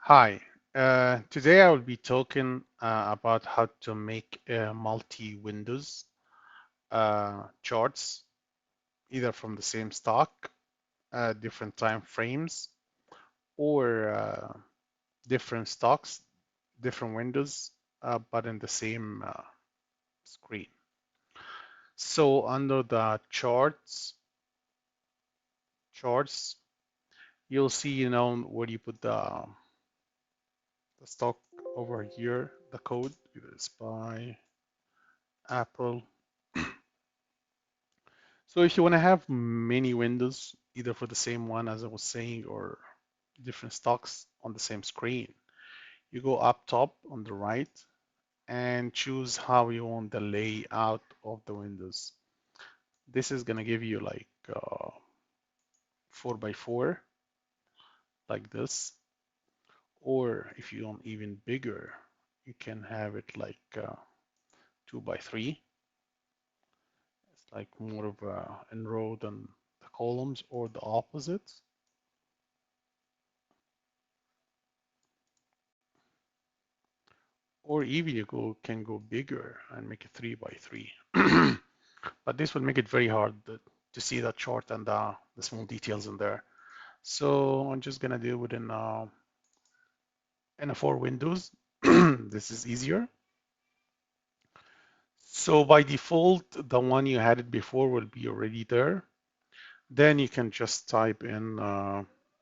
Hi, today I will be talking about how to make multi-windows charts, either from the same stock, different time frames, or different stocks, different windows, but in the same screen. So under the charts, you'll see, where you put the stock over here, the code, either it's by Apple. So if you want to have many windows, either for the same one as I was saying, or different stocks on the same screen, you go up top on the right and choose how you want the layout of the windows. This is going to give you like 4 by 4 like this, or if you want even bigger, you can have it like 2 by 3. It's like more of a in row than the columns, or the opposite. Or even you can go bigger and make it 3 by 3. But this will make it very hard to see that chart and the small details in there. So I'm just gonna do it in a 4 windows. This is easier. So by default, the one you had it before will be already there. Then you can just type in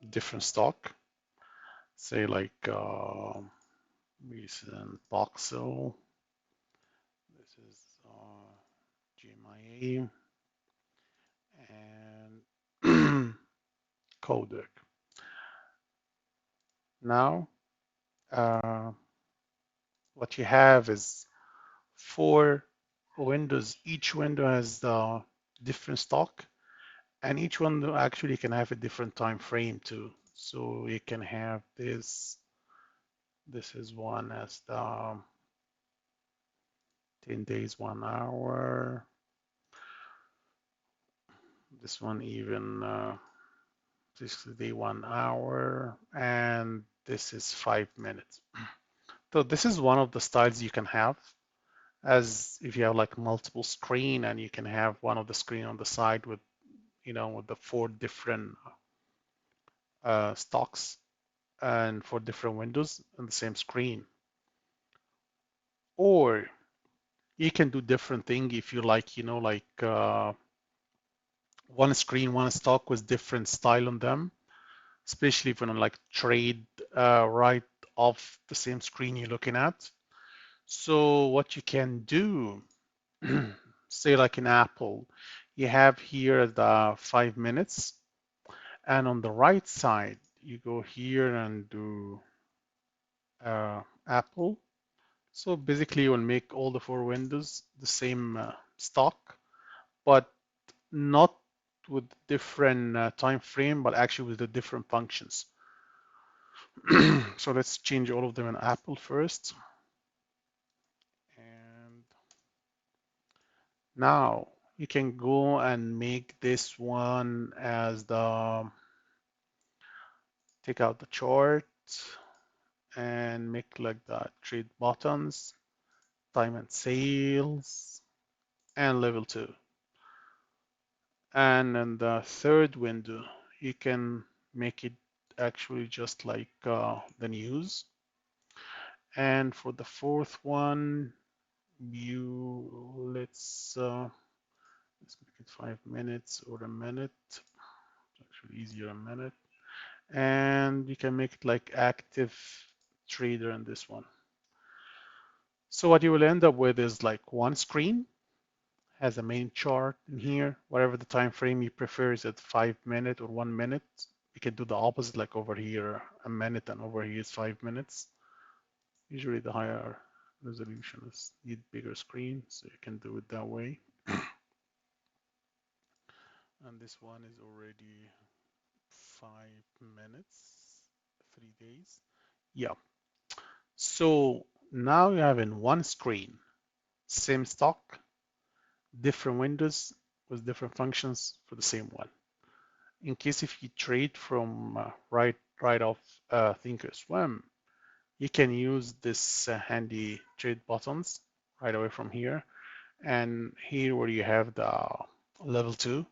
different stock, say like recent voxel. This is GMIA and codec. Now, uh, what you have is 4 windows. Each window has the different stock, and each one actually can have a different time frame too. So you can have this. This is one as the 10 days, 1 hour. This one even 60 day, 1 hour, and this is 5 minutes. So this is one of the styles you can have, as if you have like multiple screen and you can have one of the screen on the side with with the 4 different stocks and 4 different windows on the same screen. Or you can do different thing if you like, like one screen, one stock with different style on them, especially if you want to like trade right off the same screen you're looking at. So what you can do, say like in Apple, you have here the 5 minutes, and on the right side, you go here and do Apple. So basically, you will make all the 4 windows the same stock, but not with different time frame, but actually with the different functions. So let's change all of them in Apple first. And now you can go and make this one as take out the chart and make like the trade buttons, time and sales, and level 2. And in the third window, you can make it actually just like the news. And for the fourth one, let's make it 5 minutes or a minute. It's actually easier a minute. And you can make it like active trader in this one. So what you will end up with is like one screen has a main chart in here, whatever the time frame you prefer, is it 5 minutes or 1 minute. You can do the opposite, like over here a minute and over here is 5 minutes. Usually the higher resolution is need bigger screen, so you can do it that way. And this one is already 5 minutes, 3 days. Yeah. So now you have in one screen, same stock, different windows with different functions for the same one. In case if you trade from right off ThinkorSwim, you can use this handy trade buttons right away from here. And here where you have the level 2,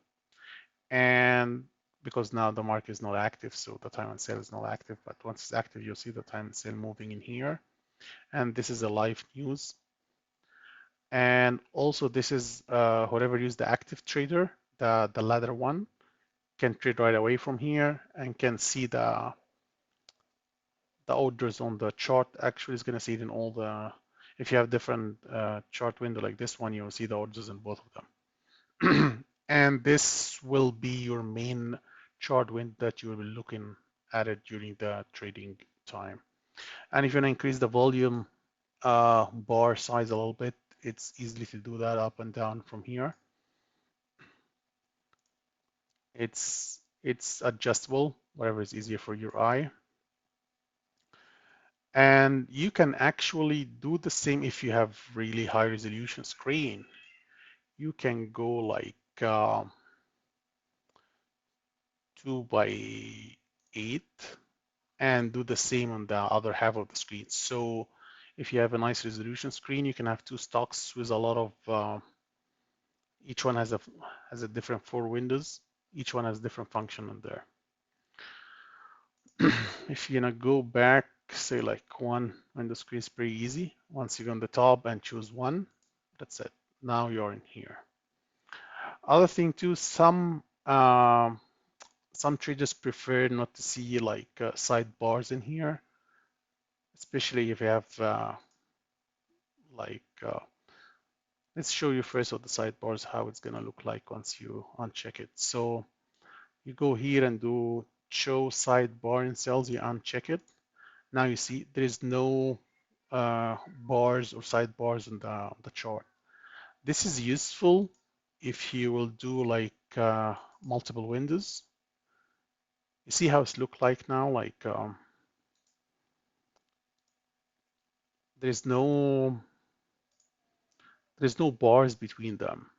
and because now the market is not active, so the time and sale is not active, but once it's active, you'll see the time and sale moving in here. And this is a live news. And also this is whoever used the active trader, the ladder one, can trade right away from here and can see the orders on the chart. Actually, is going to see it in all the, if you have different chart window like this one, you'll see the orders in both of them. And this will be your main chart window that you will be looking at it during the trading time. And if you want to increase the volume bar size a little bit, it's easily to do that up and down from here. It's adjustable, whatever is easier for your eye. And you can actually do the same if you have really high resolution screen. You can go like 2:8 and do the same on the other half of the screen. So if you have a nice resolution screen, you can have two stocks with a lot of, each one has a different 4 windows. Each one has different function in there. If you're gonna go back, say like one window screen is pretty easy. Once you go on the top and choose one, that's it. Now you're in here. Other thing too, some traders prefer not to see like sidebars in here, especially if you have like let's show you first of the sidebars how it's gonna look like once you uncheck it. So you go here and do show sidebar in cells, you uncheck it. Now you see there is no bars or sidebars on the chart. This is useful if you will do like multiple windows. You see how it's look like now, like there's no bars between them,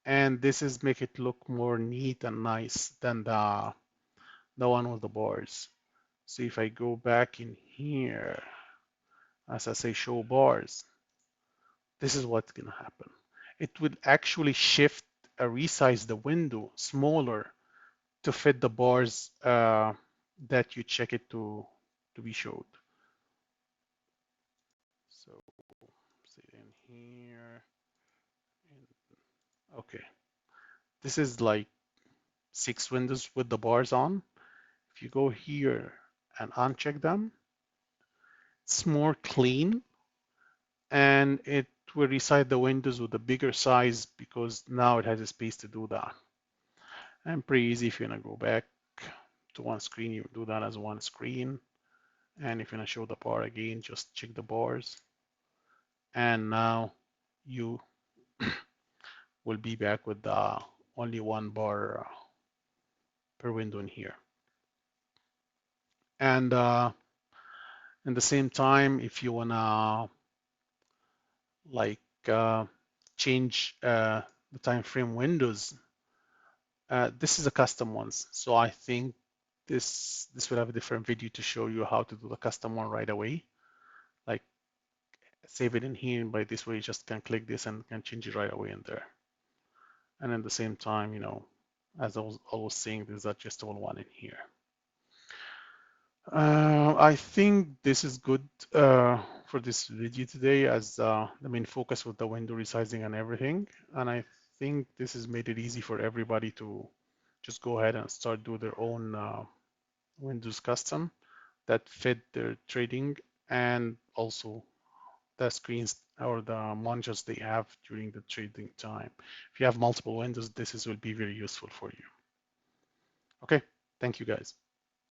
and this is make it look more neat and nice than the one with the bars. So if I go back in here, as I say, show bars, this is what's gonna happen. It would actually shift, resize the window smaller to fit the bars that you check it to be showed. So say in here, okay, this is like 6 windows with the bars on. If you go here and uncheck them, it's more clean, and it will resize the windows with a bigger size because now it has a space to do that. And pretty easy. If you're gonna go back to one screen, you do that as one screen. And if you're gonna show the bar again, just check the bars. And now you will be back with the only one bar per window in here. And in the same time, if you wanna like change the time frame windows, this is a custom ones. So I think this will have a different video to show you how to do the custom one right away. Like save it in here, and by this way you just can click this and can change it right away in there. And at the same time, you know, as I was always saying, there's adjustable one in here. I think this is good for this video today, as the main focus with the window resizing and everything. And I think this has made it easy for everybody to just go ahead and start do their own Windows custom that fit their trading and also the screens or the monitors they have during the trading time. If you have multiple windows, will be very useful for you. Okay, thank you guys.